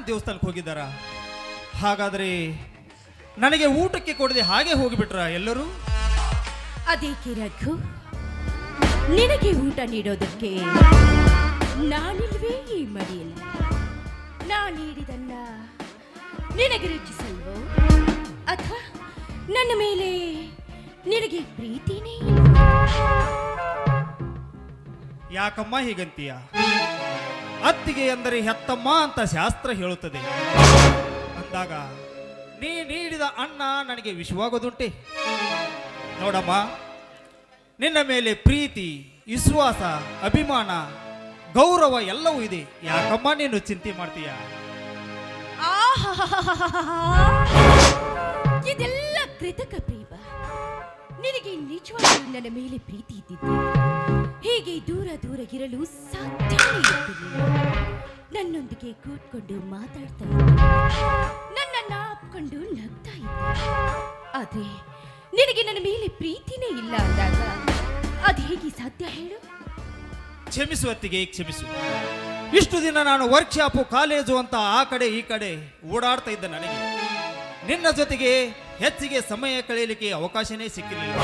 ರಾಜನ ದೇವಸ್ಥಾನಕ್ಕೆ ಹೋಗಿದ್ದಾರ? ಹಾಗಾದರೆ ನನಗೆ ಊಟಕ್ಕೆ ಕೊಡದೆ ಹಾಗೆ ಹೋಗಿಬಿಟ್ರ ಎಲ್ಲರೂ? ಅದೇಕೆ ರಘು, ನಿನಗೆ ಊಟ ನೀಡೋದಕ್ಕೆ ನಾನಿಲ್ವೇ ಈ ಮಡಿಯಲ್ಲಿ? ನಾ ನೀಡಿದನ್ನ ನಿನಗೆ ರುಚಿಸಲ್ವೋ? ಅಥವಾ ನನ್ನ ಮೇಲೆ ನಿನಗೆ ಪ್ರೀತಿನೇ ಇಲ್ಲ? ಯಾಕಮ್ಮ ಹೀಗಂತೀಯ? ಅತ್ತಿಗೆ ಅಂದರೆ ಹೆತ್ತಮ್ಮ ಅಂತ ಶಾಸ್ತ್ರ ಹೇಳುತ್ತದೆ. ಅಂದಾಗ ನೀ ನೀಡಿದ ಅನ್ನ ನನಗೆ ವಿಷವಾಗೋದುಂಟೆ? ನೋಡಮ್ಮ, ನಿನ್ನ ಮೇಲೆ ಪ್ರೀತಿ, ವಿಶ್ವಾಸ, ಅಭಿಮಾನ, ಗೌರವ ಎಲ್ಲವೂ ಇದೆ. ಯಾಕಮ್ಮ ನೀನು ಚಿಂತೆ ಮಾಡ್ತೀಯ? ಇದೆಲ್ಲ ಕೃತಕ ಪ್ರೇಮ. ನಿನಗೆ ನಿಜವಾಗ್ಲೂ ನನ್ನ ಮೇಲೆ ಪ್ರೀತಿ ಇದ್ದಿದ್ದೆ ಹೀಗೆ ದೂರ ದೂರ ಇರಲು ಸಾಧ್ಯನೇ ಇರ್ತಿರ್ಲಿಲ್ಲ. ನನ್ನೊಂದಿಗೆ ಕೂತ್ಕೊಂಡು ಮಾತಾಡ್ತಾ ಇದ್ದೆ, ನನ್ನನ್ನ ಅಪ್ಕೊಂಡು ನಗ್ತಾ ಇದ್ದೆ. ಆದ್ರೆ ನಿನಗೆ ನನ್ನ ಮೇಲೆ ಪ್ರೀತಿನೇ ಇಲ್ಲ ಅಂದಾಗ ಅದು ಹೇಗೆ ಸಾಧ್ಯ ಹೇಳು? ಕ್ಷಮಿಸು ಅತ್ತಿಗೆ, ಕ್ಷಮಿಸು. ಇಷ್ಟು ದಿನ ನಾನು ವರ್ಕ್ಶಾಪು, ಕಾಲೇಜು ಅಂತ ಆ ಕಡೆ ಈ ಕಡೆ ಓಡಾಡ್ತಾ ಇದ್ದ ನನಗೆ ನಿನ್ನ ಜೊತೆಗೆ ಹೆಚ್ಚಿಗೆ ಸಮಯ ಕಳೆಯಲಿಕ್ಕೆ ಅವಕಾಶನೇ ಸಿಕ್ಕಿರಲಿಲ್ಲ.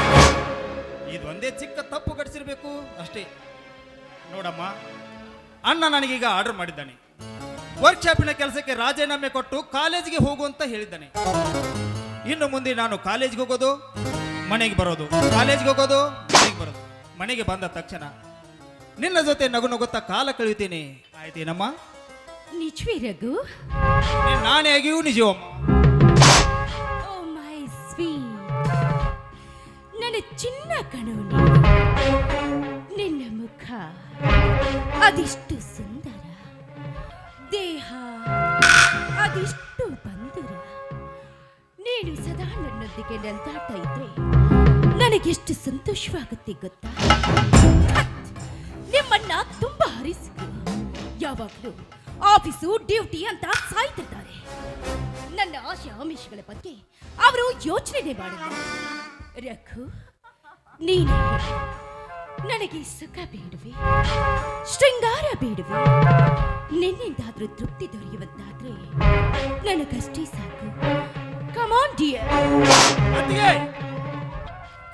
ಇದೊಂದೇ ಚಿಕ್ಕ ತಪ್ಪು ಗಡಿಸಿರ್ಬೇಕು ಅಷ್ಟೇ. ನೋಡಮ್ಮ, ಅಣ್ಣ ನನಗೀಗ ಆರ್ಡರ್ ಮಾಡಿದ್ದಾನೆ. ವರ್ಕ್ಶಾಪಿನ ಕೆಲಸಕ್ಕೆ ರಾಜೀನಾಮೆ ಕೊಟ್ಟು ಕಾಲೇಜಿಗೆ ಹೋಗು ಅಂತ ಹೇಳಿದ್ದಾನೆ. ಇನ್ನು ಮುಂದೆ ನಾನು ಕಾಲೇಜ್ಗೆ ಹೋಗೋದು, ಮನೆಗೆ ಬರೋದು, ಕಾಲೇಜ್ಗೆ ಹೋಗೋದು, ಮನೆಗೆ ಬರೋದು. ಮನೆಗೆ ಬಂದ ತಕ್ಷಣ ನಿನ್ನ ಜೊತೆ ನಗು ನಗುತ್ತಾ ಕಾಲ ಕಳೆಯುತ್ತೇನೆ. ಆಯ್ತೇನಮ್ಮ? ನಿಜವೇ ರಘು? ನಾನೇ ಆಗಿಯೂ ನಿಜವಮ್ಮ. ಓ ಮೈ ಸ್ವೀಟ್, ನನ್ನ ಚಿನ್ನ ಕಣೋ. ನಿನ್ನ ಮುಖ ಅದಿಷ್ಟು ಸುಂದರ, ದೇಹ ಅದಿಷ್ಟು ಬಂದುರ. ನೀನು ಸದಾ ನನ್ನೊಂದಿಗೆ ನಲ್ದಾಡ್ತಾ ಇದ್ರೆ ನನಗೆಷ್ಟು ಸಂತೋಷವಾಗುತ್ತೆ ಗೊತ್ತಾ? ನಿಮ್ಮನ್ನ ತುಂಬಾ ಹರಿಸಿದ್ರು. ಯಾವಾಗಲೂ ಆಫೀಸು ಡ್ಯೂಟಿ ಅಂತ ಸಾಯ್ತಿರ್ತಾರೆ. ನನ್ನ ಆಶೆ ಆಮಿಷಗಳ ಬಗ್ಗೆ ಅವರು ಯೋಚನೆ ಮಾಡಿಲ್ಲ. ರಘು, ನೀನು ನನಗೆ ಸುಖ ಬೇಡವೆ, ಶೃಂಗಾರ ಬೇಡವೆ? ನಿನ್ನಿಂದಾದ್ರೂ ತೃಪ್ತಿ ದೊರೆಯುವಂತಾದ್ರೆ ನನಗಷ್ಟೇ ಸಾಕು. ಕಮಾನ್ ಡಿಯರ್.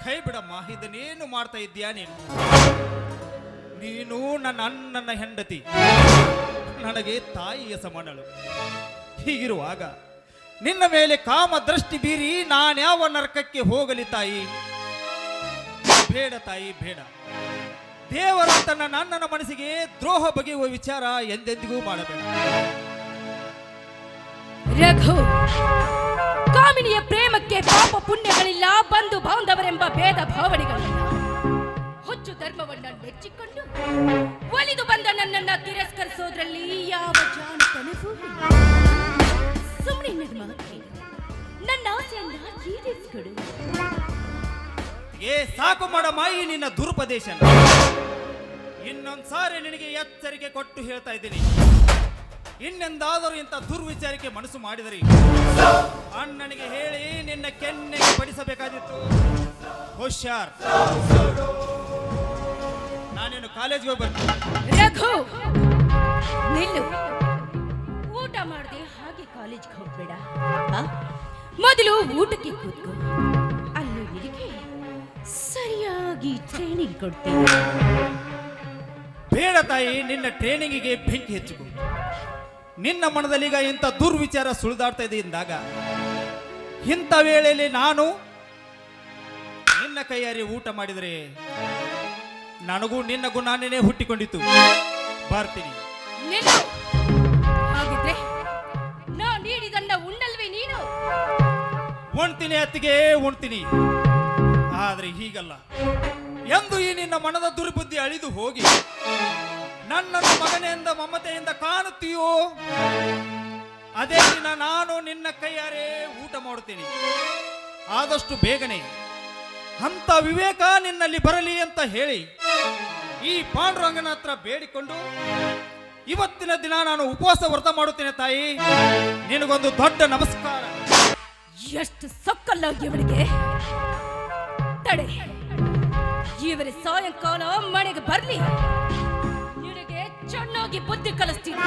ಕೈ ಬಿಡಮ್ಮ, ಇದನ್ನೇನು ಮಾಡ್ತಾ ಇದ್ದೀಯಾ ನೀನು? ನೀನು ನನ್ನ ಅಣ್ಣನ ಹೆಂಡತಿ, ನನಗೆ ತಾಯಿಯ ಸಮಾನಳು. ಹೀಗಿರುವಾಗ ನಿನ್ನ ಮೇಲೆ ಕಾಮ ದೃಷ್ಟಿ ಬೀರಿ ನಾನ್ಯಾವ ನರಕಕ್ಕೆ ಹೋಗಲಿ ತಾಯಿ? ಬೇಡ ತಾಯಿ, ಬೇಡ. ದೇವರಂತ ನನ್ನ ಅಣ್ಣನ ಮನಸ್ಸಿಗೆ ದ್ರೋಹ ಬಗೆಯುವ ವಿಚಾರ ಎಂದೆಂದಿಗೂ ಮಾಡಬೇಡ. ರಘು, ಕಾಮಿನಿಯ ಪ್ರೇಮಕ್ಕೆ ಪಾಪ ಪುಣ್ಯಗಳಿಲ್ಲ, ಬಂಧು ಬಾಂಧವರೆಂಬ ಭೇದ ಭಾವನೆಗಳಿಲ್ಲ. ಹುಚ್ಚು ಧರ್ಮವನ್ನ ನೆಚ್ಚಿಕೊಂಡು ಒಲಿದು ಬಂದ ನನ್ನನ್ನ ತಿರಸ್ಕರಿಸೋದ್ರಲ್ಲಿ ಯಾವ ಜಾಣತನವೂ ಇಲ್ಲ. ಸುಮ್ಮನೆ ನನ್ನ ಮಾತು ಕೇಳು, ನನ್ನ ಆಸೆಯನ್ನ ಈಡೇರಿಸಿಕೊಡು. ಸಾಕು ಮಾಡಮ್ಮ ಈ ನಿನ್ನ ದುರುಪದೇಶ. ಇನ್ನೊಂದ್ಸಾರಿ ನಿನಗೆ ಎಚ್ಚರಿಕೆ ಕೊಟ್ಟು ಹೇಳ್ತಾ ಇದ್ದೀನಿ. ಇನ್ನೆಂದಾದರೂ ಇಂಥ ದುರ್ವಿಚಾರಕ್ಕೆ ಮನಸ್ಸು ಮಾಡಿದರೆ ಅಣ್ಣನಿಗೆ ಹೇಳಿ ನಿನ್ನ ಕೆನ್ನೆಗೆ ಬಡಿಸಬೇಕಾದಿತ್ತು. ಹುಷಾರ್. ನಾನೇನು ಕಾಲೇಜ್ಗೆ ಹೋಗಿ ಬರ್ತೀನಿ. ರಘು, ನಿಲ್ಲು. ಊಟ ಮಾಡದೆ ಹಾಗೆ ಕಾಲೇಜ್ಗೆ ಹೋಗ್ಬೇಡ. ಮೊದಲು ಊಟಕ್ಕೆ ಕೂತ್ಕೋ. ಅಲ್ಲಿ ನಿನಗೆ ಸರಿಯಾಗಿ ಟ್ರೈನಿಂಗ್ ಕೊಡ್ತೀನಿ. ಬೇಡ ತಾಯಿ, ನಿನ್ನ ಟ್ರೈನಿಂಗಿಗೆ ಬೆಂಕಿ ಹೆಚ್ಚಿಕೊ. ನಿನ್ನ ಮನದಲ್ಲೀಗ ಇಂಥ ದುರ್ವಿಚಾರ ಸುಳಿದಾಡ್ತಾ ಇದೆ ಎಂದಾಗ ಇಂಥ ವೇಳೆಯಲ್ಲಿ ನಾನು ನಿನ್ನ ಕೈಯಾರಿ ಊಟ ಮಾಡಿದರೆ ನನಗೂ ನಿನ್ನ ಗುಣನೇ ಹುಟ್ಟಿಕೊಂಡಿತು. ಬರ್ತೀನಿ. ಹಾಗಿದ್ರೆ ನಾ ನೀಡಿದನ್ನ ಉಣ್ಣಲ್ವೇ ನೀನು? ಉಣ್ತೀನಿ ಅತ್ತಿಗೆ, ಉಣ್ತೀನಿ. ಆದ್ರೆ ಹೀಗಲ್ಲ. ಎಂದು ಈ ನಿನ್ನ ಮನದ ದುರ್ಬುದ್ಧಿ ಅಳಿದು ಹೋಗಿ ನನ್ನನ್ನು ಮಗನೆಯಿಂದ ಮಮತೆಯಿಂದ ಕಾಣುತ್ತೀಯೋ ಅದೇ ದಿನ ನಾನು ನಿನ್ನ ಕೈಯಾರೆ ಊಟ ಮಾಡುತ್ತೇನೆ. ಆದಷ್ಟು ಬೇಗನೆ ಅಂತ ವಿವೇಕ ನಿನ್ನಲ್ಲಿ ಬರಲಿ ಅಂತ ಹೇಳಿ ಈ ಪಾಂಡುರಂಗನ ಹತ್ರ ಬೇಡಿಕೊಂಡು ಇವತ್ತಿನ ದಿನ ನಾನು ಉಪವಾಸ ವ್ರತ ಮಾಡುತ್ತೇನೆ. ತಾಯಿ, ನಿನಗೊಂದು ದೊಡ್ಡ ನಮಸ್ಕಾರ. ಎಷ್ಟು ಸೊಕ್ಕಲ್ಲ ಇವಳಿಗೆ. ತಡೆ, ಇವರ ಸಾಯಂಕಾಲ ಮನೆಗೆ ಬರ್ಲಿ, ನಿನಗೆ ಚೆನ್ನಾಗಿ ಬುದ್ಧಿ ಕಲಿಸ್ತೀನಿ.